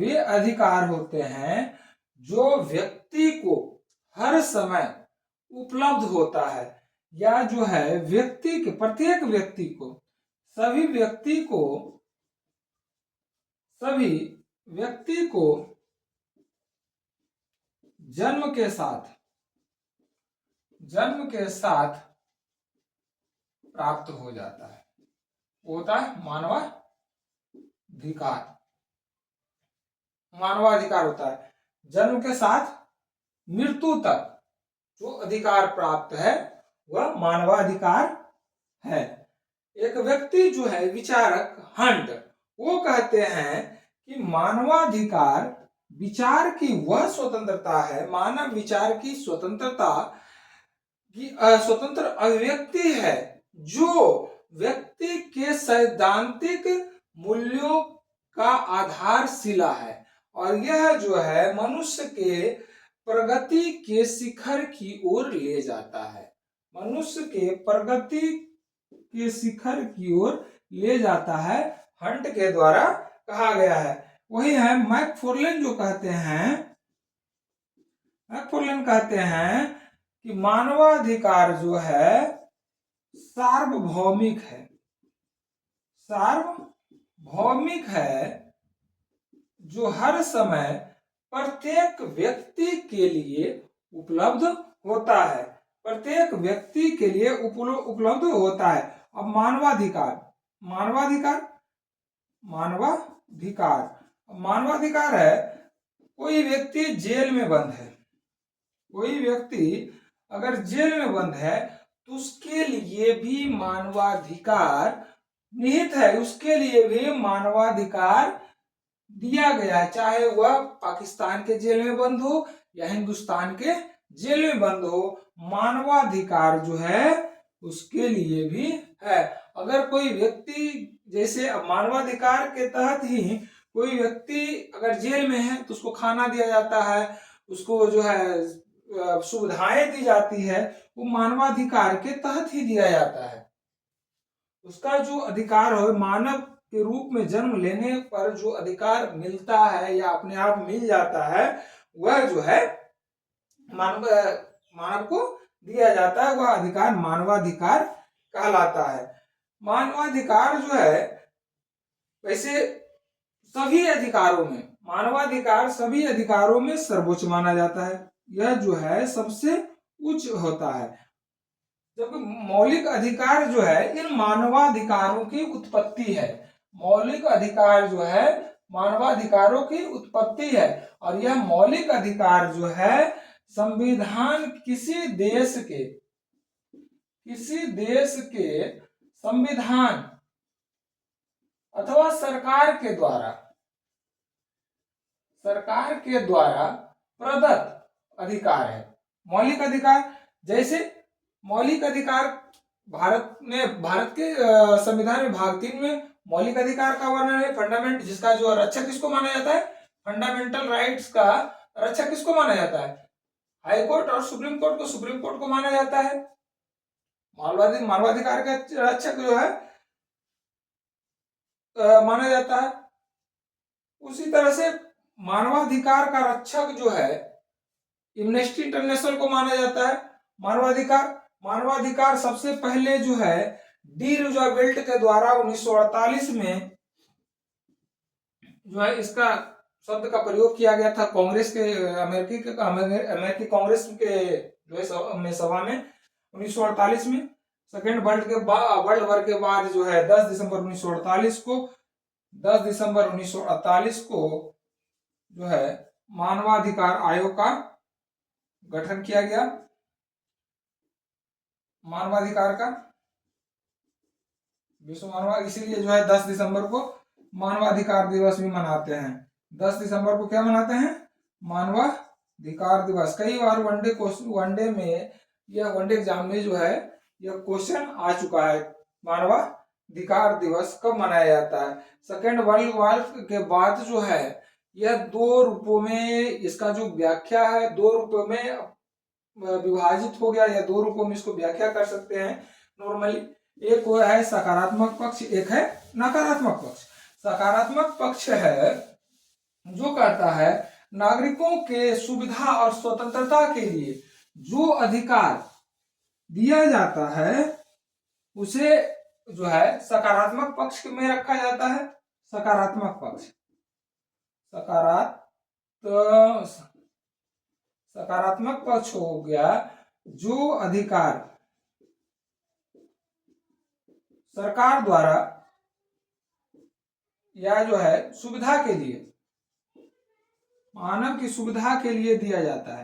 वे अधिकार होते हैं जो व्यक्ति को हर समय उपलब्ध होता है, या जो है व्यक्ति के प्रत्येक व्यक्ति को सभी व्यक्ति को जन्म के साथ प्राप्त हो जाता है। होता है मानवाधिकार होता है। जन्म के साथ मृत्यु तक जो अधिकार प्राप्त है वह मानवाधिकार है। एक व्यक्ति जो है विचारक हंट, वो कहते हैं कि मानवाधिकार विचार की वह स्वतंत्रता है, मानव विचार की स्वतंत्रता की स्वतंत्र अभिव्यक्ति है जो व्यक्ति के सैद्धांतिक मूल्यों का आधारशिला है, और यह जो है मनुष्य के प्रगति के शिखर की ओर ले जाता है। मनुष्य के प्रगति के शिखर की ओर ले जाता है, हंट के द्वारा कहा गया है। वही है मैकफार्लेन जो कहते हैं कि मानवाधिकार जो है सार्वभौमिक है जो हर समय प्रत्येक व्यक्ति के लिए उपलब्ध होता है, उपलब्ध होता है। अब मानवाधिकार है, कोई व्यक्ति जेल में बंद है, कोई व्यक्ति अगर जेल में बंद है तो उसके लिए भी मानवाधिकार निहित है, उसके लिए भी मानवाधिकार दिया गया है, चाहे वह पाकिस्तान के जेल में बंद हो या हिंदुस्तान के जेल में बंद हो, मानवाधिकार जो है उसके लिए भी है। अगर कोई व्यक्ति, जैसे मानवाधिकार के तहत ही कोई व्यक्ति अगर जेल में है तो उसको खाना दिया जाता है, उसको जो है सुविधाएं दी जाती है, वो मानवाधिकार के तहत ही दिया जाता है। उसका जो अधिकार हो, मानव के रूप में जन्म लेने पर जो अधिकार मिलता है या अपने आप मिल जाता है, वह जो है मानव को दिया जाता है, वह अधिकार मानवाधिकार कहलाता है। मानवाधिकार जो है वैसे सभी अधिकारों में, मानवाधिकार सभी अधिकारों में सर्वोच्च माना जाता है, यह जो है सबसे उच्च होता है। जबकि मौलिक अधिकार जो है इन मानवाधिकारों की उत्पत्ति है, मौलिक अधिकार जो है मानवाधिकारों की उत्पत्ति है, और यह मौलिक अधिकार जो है संविधान किसी देश के संविधान अथवा सरकार के द्वारा प्रदत्त अधिकार है। मौलिक अधिकार, जैसे मौलिक अधिकार भारत के संविधान में भाग 3 में मौलिक अधिकार का वर्णन है। फंडामेंट, जिसका जो रक्षक किसको माना जाता है, फंडामेंटल राइट्स का रक्षक किसको माना जाता है, हाई कोर्ट और सुप्रीम कोर्ट को माना जाता है। मानवाधिकार का रक्षक जो है माना जाता है। उसी तरह से मानवाधिकार का रक्षक जो है एम्नेस्टी इंटरनेशनल को माना जाता है। मानवाधिकार सबसे पहले जो है डी रूजवेल्ट के द्वारा 1948 में जो है इसका शब्द का प्रयोग किया गया था, कांग्रेस के अमेरिकी कांग्रेस के जो है सभा में 1948 में। सेकेंड वर्ल्ड वॉर के बाद जो है 10 दिसंबर 1948 को जो है मानवाधिकार आयोग का गठन किया गया। मानवाधिकार का विश्व मानवाधिकार, इसीलिए जो है 10 दिसंबर को मानवाधिकार दिवस भी मनाते हैं। 10 दिसंबर को क्या मनाते हैं, मानवाधिकार दिवस। कई बार वनडे में यह वनडे एग्जाम में जो है यह क्वेश्चन आ चुका है, मानवाधिकार दिवस कब मनाया जाता है। सेकेंड वर्ल्ड वॉर के बाद जो है यह 2 रूपों में, इसका जो व्याख्या है 2 रूपों में विभाजित हो गया, या 2 रूपों में इसको व्याख्या कर सकते हैं नॉर्मली। एक वो है सकारात्मक पक्ष, एक है नकारात्मक पक्ष। सकारात्मक पक्ष है जो कहता है नागरिकों के सुविधा और स्वतंत्रता के लिए जो अधिकार दिया जाता है उसे जो है सकारात्मक पक्ष में रखा जाता है। सकारात्मक पक्ष, सकारात्मक पक्ष हो गया जो अधिकार सरकार द्वारा या जो है सुविधा के लिए, मानव की सुविधा के लिए दिया जाता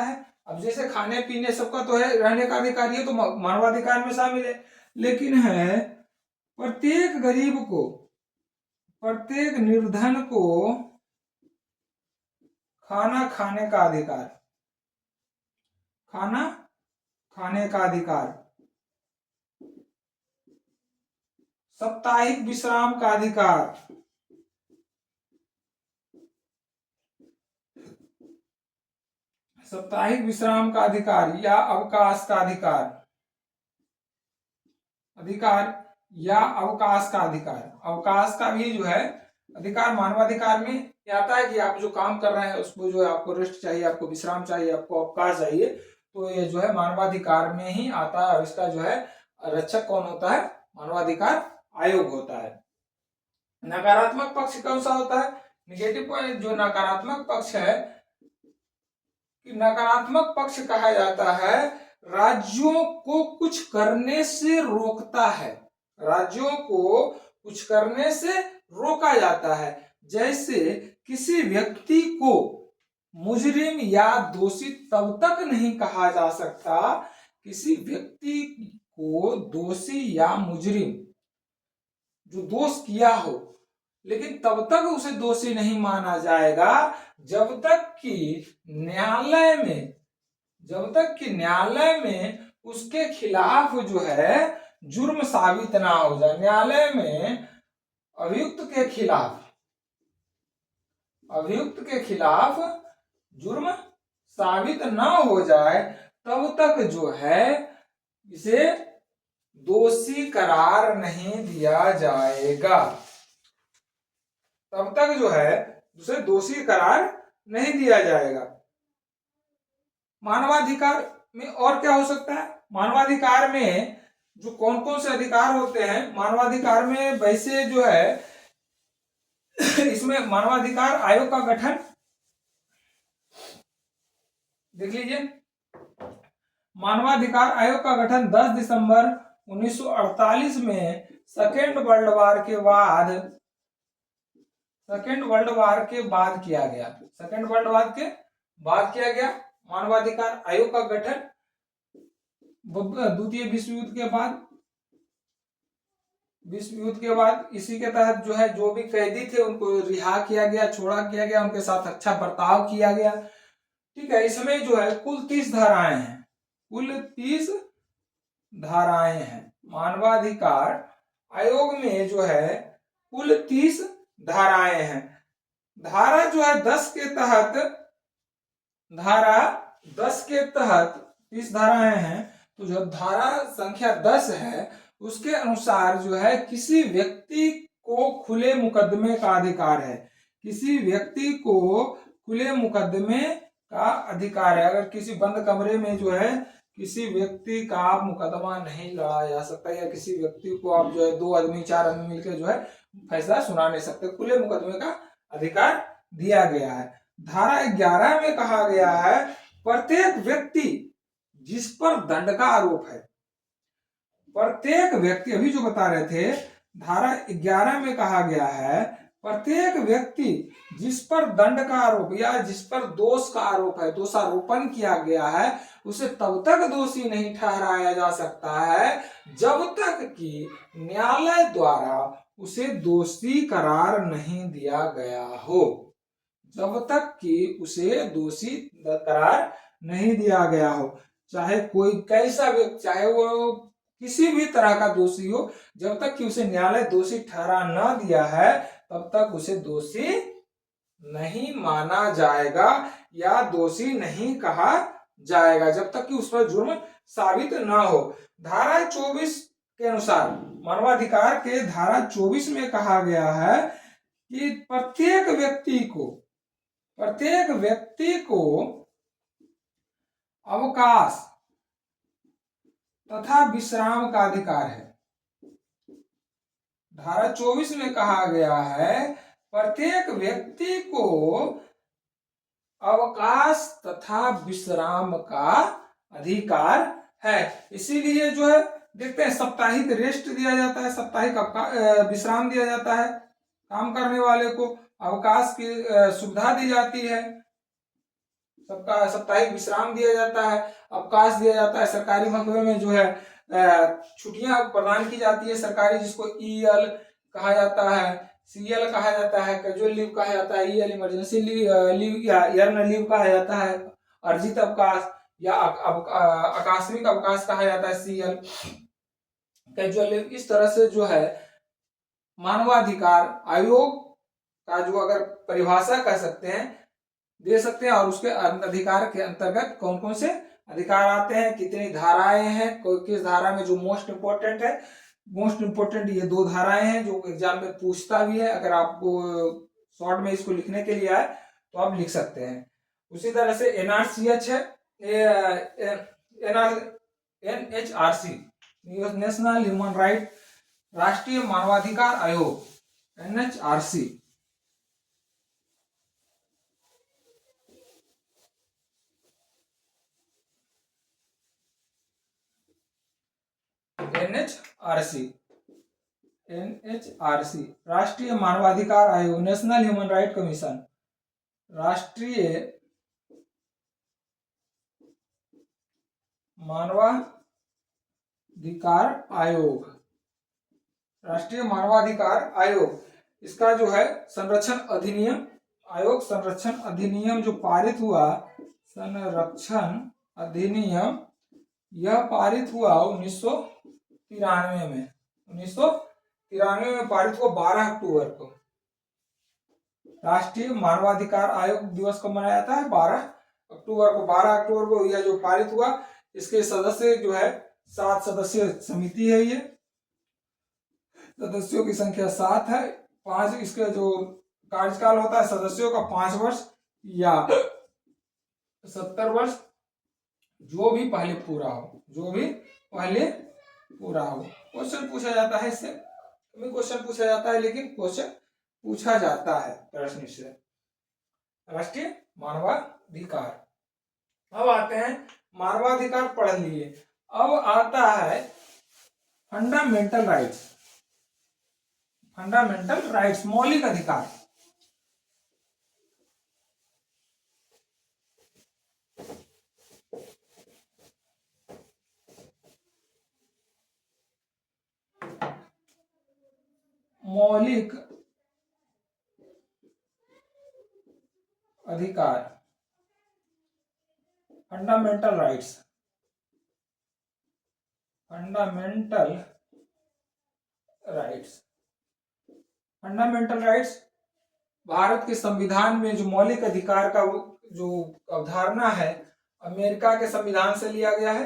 है, अब जैसे खाने पीने सबका तो है, रहने का अधिकार, ये तो मानवाधिकार में शामिल है। लेकिन है प्रत्येक गरीब को, प्रत्येक निर्धन को खाना खाने का अधिकार, खाना खाने का अधिकार, साप्ताहिक विश्राम का अधिकार, साप्ताहिक विश्राम का अधिकार या अवकाश का अधिकार, या अवकाश का अधिकार। अवकाश का भी जो है अधिकार मानवाधिकार में आता है कि आप जो काम कर रहे हैं उसको जो है आपको रेस्ट चाहिए, आपको विश्राम चाहिए, आपको अवकाश चाहिए, तो ये जो है मानवाधिकार में ही आता है। और इसका जो है रक्षक कौन होता है? मानवाधिकार आयोग होता है। नकारात्मक पक्ष कौन सा होता है? Negative point. जो नकारात्मक पक्ष है, नकारात्मक पक्ष कहा जाता है राज्यों को कुछ करने से रोकता है, राज्यों को कुछ करने से रोका जाता है। जैसे किसी व्यक्ति को मुजरिम या दोषी तब तक नहीं कहा जा सकता, किसी व्यक्ति को दोषी या मुजरिम, जो दोष किया हो, लेकिन तब तक उसे दोषी नहीं माना जाएगा जब तक कि न्यायालय में उसके खिलाफ जो है जुर्म साबित ना हो जाए। न्यायालय में अभियुक्त के खिलाफ जुर्म साबित ना हो जाए तब तक जो है इसे दोषी करार नहीं दिया जाएगा, तब तक जो है उसे दोषी करार नहीं दिया जाएगा। मानवाधिकार में और क्या हो सकता है? मानवाधिकार में जो कौन कौन से अधिकार होते हैं मानवाधिकार में, वैसे जो है इसमें मानवाधिकार आयोग का गठन देख लीजिए। मानवाधिकार आयोग का गठन 10 दिसंबर 1948 में सेकेंड वर्ल्ड वार के बाद किया गया। सेकेंड वर्ल्ड वार के बाद किया गया मानवाधिकार आयोग का गठन। द्वितीय विश्व युद्ध के बाद इसी के तहत जो है जो भी कैदी थे उनको रिहा किया गया, छोड़ा किया गया, उनके साथ अच्छा बर्ताव किया गया। ठीक है, इसमें जो है कुल 30 धाराएं हैं। मानवाधिकार आयोग में जो है कुल 30 धाराएं हैं। धारा जो है 10 के तहत 30 धाराएं हैं, तो जो धारा संख्या 10 है उसके अनुसार जो है किसी व्यक्ति को खुले मुकदमे का अधिकार है। किसी व्यक्ति को खुले मुकदमे का अधिकार है। अगर किसी बंद कमरे में जो है किसी व्यक्ति का मुकदमा नहीं लड़ा जा सकता, या किसी व्यक्ति को आप जो है 2 आदमी 4 आदमी मिलकर जो है फैसला सुना नहीं सकते, खुले मुकदमे का अधिकार दिया गया है। धारा 11 में कहा गया है प्रत्येक व्यक्ति जिस पर दंड का आरोप है, प्रत्येक व्यक्ति, अभी जो बता रहे थे धारा 11 में कहा गया है प्रत्येक व्यक्ति जिस पर दंड का आरोप या जिस पर दोष का आरोप है, दोषारोपण किया गया है, उसे तब तक दोषी नहीं ठहराया जा सकता है जब तक कि न्यायालय द्वारा उसे दोषी करार नहीं दिया गया हो। जब तक कि उसे दोषी करार नहीं दिया गया हो, चाहे कोई कैसा भी, चाहे वो किसी भी तरह का दोषी हो, जब तक कि उसे न्यायालय दोषी ठहरा न दिया है तब तक उसे दोषी नहीं माना जाएगा या दोषी नहीं कहा जाएगा, जब तक कि उस पर जुर्म साबित न हो। धारा 24 के अनुसार, मानवाधिकार के धारा 24 में कहा गया है कि प्रत्येक व्यक्ति को अवकाश तथा विश्राम का अधिकार है। धारा 24 में कहा गया है प्रत्येक व्यक्ति को अवकाश तथा विश्राम का अधिकार है। इसीलिए जो है देखते हैं साप्ताहिक रेस्ट दिया जाता है, साप्ताहिक विश्राम दिया जाता है, काम करने वाले को अवकाश की सुविधा दी जाती है, सबका साप्ताहिक विश्राम दिया जाता है, अवकाश दिया जाता है। सरकारी महकमे में जो है छुट्टियां प्रदान की जाती है सरकारी, जिसको ईएल कहा जाता है, सीएल कहा जाता है, कैजुअल लीव कहा जाता है, ईएल इमरजेंसी लीव या अर्न लीव कहा जाता है, अर्जित अवकाश या आकस्मिक अवकाश कहा जाता है, सीएल कैजुअल लीव। इस तरह से जो है मानवाधिकार आयोग का जो अगर परिभाषा कह सकते हैं दे सकते हैं, और उसके अधिकार के अंतर्गत कौन कौन से अधिकार आते हैं, कितनी धाराएं हैं, किस धारा में जो मोस्ट इंपोर्टेंट है, मोस्ट इंपोर्टेंट ये 2 धाराएं हैं जो एग्जाम में पूछता भी है। अगर आपको शॉर्ट में इसको लिखने के लिए आए तो आप लिख सकते हैं। उसी तरह से एनआरसीएच है, एनएचआरसी नेशनल ह्यूमन राइट, राष्ट्रीय मानवाधिकार आयोग, एनएचआरसी। एनएचआरसी राष्ट्रीय मानवाधिकार आयोग, नेशनल ह्यूमन राइट कमीशन, राष्ट्रीय मानवाधिकार आयोग, राष्ट्रीय मानवाधिकार आयोग। इसका जो है संरक्षण अधिनियम आयोग, संरक्षण अधिनियम जो पारित हुआ, संरक्षण अधिनियम यह पारित हुआ 1993 में, 1993 में पारित हुआ 12 अक्टूबर को। राष्ट्रीय मानवाधिकार आयोग दिवस को मनाया जाता है 12 अक्टूबर को। 12 अक्टूबर को यह जो पारित हुआ, इसके सदस्य जो है 7 सदस्यीय समिति है, ये सदस्यों की संख्या 7 है। 5 इसके जो कार्यकाल होता है सदस्यों का 5 वर्ष या 70 वर्ष, जो भी पहले पूरा हो, जो भी पहले पूरा हो। क्वेश्चन पूछा जाता है, इससे क्वेश्चन पूछा जाता है, लेकिन क्वेश्चन पूछा जाता है प्रश्न से। राष्ट्रीय मानवाधिकार। अब आते हैं, मानवाधिकार पढ़ लिए, अब आता है फंडामेंटल राइट्स। फंडामेंटल राइट्स मौलिक अधिकार। मौलिक अधिकार, fundamental rights, fundamental rights. Fundamental rights Bharat के संविधान में जो मौलिक अधिकार का जो अवधारणा है, अमेरिका के संविधान से लिया गया है,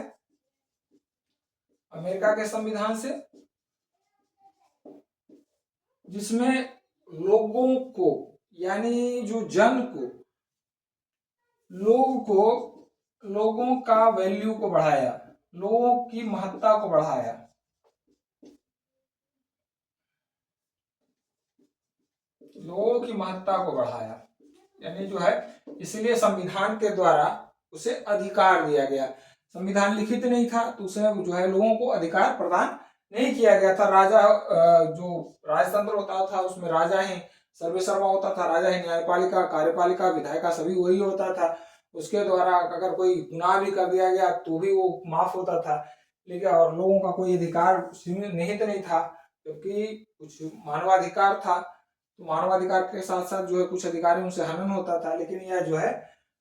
अमेरिका के संविधान से, जिसमें लोगों को यानी जो जन को, लोगों का वैल्यू को बढ़ाया, लोगों की महत्ता को बढ़ाया, लोगों की महत्ता को बढ़ाया, यानी जो है इसलिए संविधान के द्वारा उसे अधिकार दिया गया। संविधान लिखित नहीं था तो उसे जो है लोगों को अधिकार प्रदान नहीं किया गया था। राजा जो राजतंत्र होता था उसमें राजा ही सर्वे सर्वा होता था, राजा ही न्यायपालिका, कार्यपालिका, विधायिका सभी वही होता था। उसके द्वारा अगर कोई गुनाह भी कर दिया गया तो भी वो माफ होता था, लेकिन और लोगों का कोई अधिकार निहित नहीं था, क्योंकि कुछ मानवाधिकार था। तो मानवाधिकार के साथ साथ जो है कुछ अधिकारों से हनन होता था। लेकिन यह जो है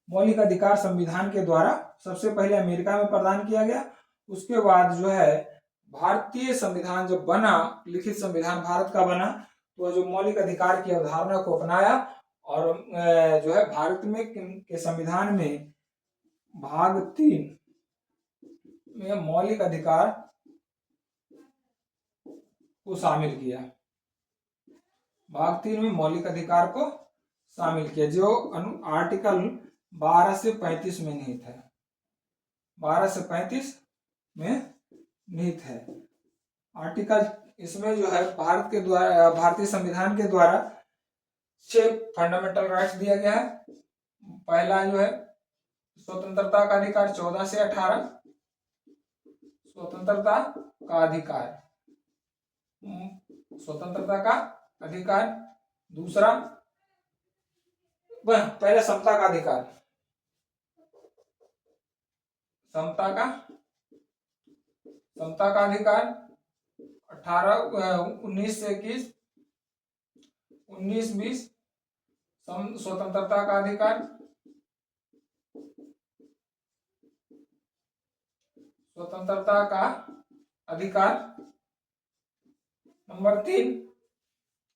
मौलिक अधिकार संविधान के द्वारा सबसे पहले अमेरिका में प्रदान किया गया। उसके बाद जो है भारतीय संविधान जब बना, लिखित संविधान भारत का बना, तो जो मौलिक अधिकार की अवधारणा को अपनाया और जो है भारत में के संविधान में भाग 3 में मौलिक अधिकार को शामिल किया। भाग 3 में मौलिक अधिकार को शामिल किया, जो आर्टिकल 12 से 35 में निहित है। 12 से 35 में निहित है। आर्टिकल इसमें जो है भारत के द्वारा, भारतीय संविधान के द्वारा 6 फंडामेंटल राइट्स दिया गया है। पहला जो है स्वतंत्रता का अधिकार 14 से 18, स्वतंत्रता का अधिकार, स्वतंत्रता का अधिकार। दूसरा, पहले समता का अधिकार, समता का अधिकार 19 से 21, 19-20 स्वतंत्रता का अधिकार, स्वतंत्रता का अधिकार। नंबर 3,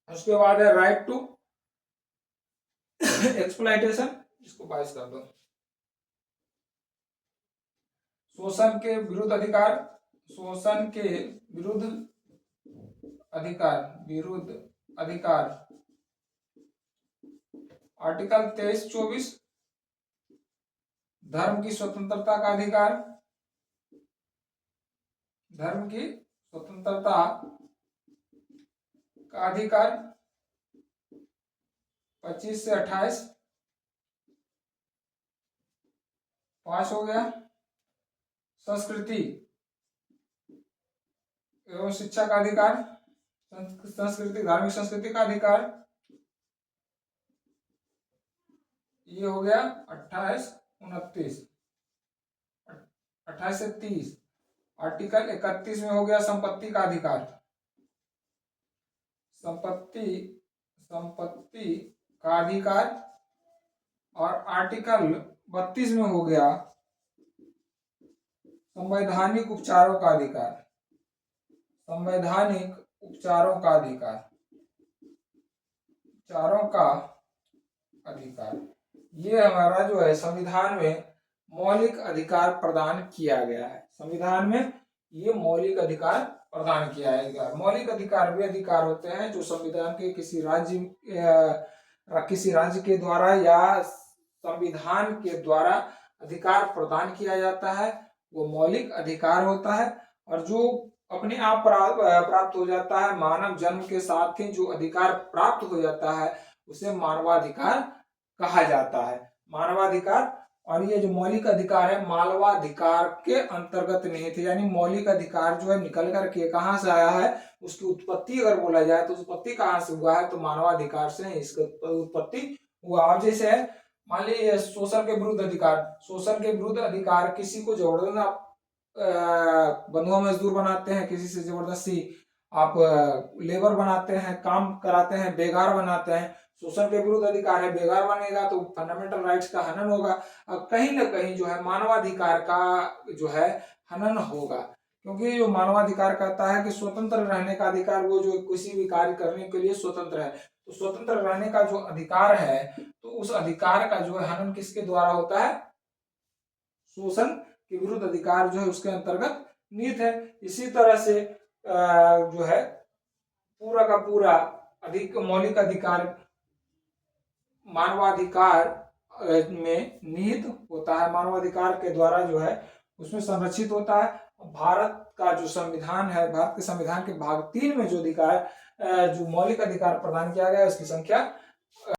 उसके बाद है राइट टू एक्सप्लॉयटेशन, इसको 22 कर दो। शोषण के विरुद्ध अधिकार, शोषण के विरुद्ध अधिकार आर्टिकल 23-24। धर्म की स्वतंत्रता का अधिकार, धर्म की स्वतंत्रता का अधिकार 25 से 28 पास हो गया। संस्कृति एवं शिक्षा का अधिकार, संस्कृति, धार्मिक संस्कृति का अधिकार, ये हो गया 28-29, 28 से 30। आर्टिकल 31 में हो गया संपत्ति का अधिकार, संपत्ति का अधिकार। और आर्टिकल 32 में हो गया संवैधानिक उपचारों का अधिकार, संवैधानिक उपचारों का अधिकार, उपचारों का अधिकार। ये हमारा जो है संविधान में मौलिक अधिकार प्रदान किया गया है। संविधान में ये मौलिक अधिकार प्रदान किया है। मौलिक अधिकार वे अधिकार होते हैं जो संविधान के किसी राज्य के द्वारा या संविधान के द्वारा अधिकार प्रदान किया जाता है, वो मौलिक अधिकार होता है। और जो अपने आप प्राप्त हो जाता है, मानव जन्म के साथ ही जो अधिकार प्राप्त हो जाता है, उसे मानवाधिकार कहा जाता है। मानवाधिकार। और ये जो मौलिक अधिकार है मानवाधिकार के अंतर्गत निहित है, यानी मौलिक अधिकार जो है निकल करके कहाँ से आया है, उसकी उत्पत्ति अगर बोला जाए तो उत्पत्ति कहाँ से हुआ है, तो मानवाधिकार से इसकी उत्पत्ति हुआ। अब जैसे है मान लीजिए शोषण के विरुद्ध अधिकार, शोषण के विरुद्ध अधिकार, किसी को जबरदस्ती आप बंधुआ मजदूर बनाते हैं, किसी से जबरदस्ती आप लेबर बनाते हैं, काम कराते हैं, बेगार बनाते हैं, शोषण के विरुद्ध अधिकार है। बेगार बनेगा तो फंडामेंटल राइट्स का हनन होगा। अब कहीं ना कहीं जो है मानवाधिकार का जो है हनन होगा, क्योंकि जो मानवाधिकार कहता है कि स्वतंत्र रहने का अधिकार, वो जो किसी भी कार्य करने के लिए स्वतंत्र है, तो स्वतंत्र रहने का जो अधिकार है, तो उस अधिकार का जो है हनन किसके द्वारा होता है, शोषण के विरुद्ध अधिकार जो है उसके अंतर्गत निहित है। इसी तरह से जो है पूरा का पूरा मौलिक अधिकार मानवाधिकार में निहित होता है, मानवाधिकार के द्वारा जो है उसमें संरक्षित होता है। भारत का जो संविधान है, भारत के संविधान के भाग 3 में जो अधिकार, जो मौलिक अधिकार प्रदान किया गया है, उसकी संख्या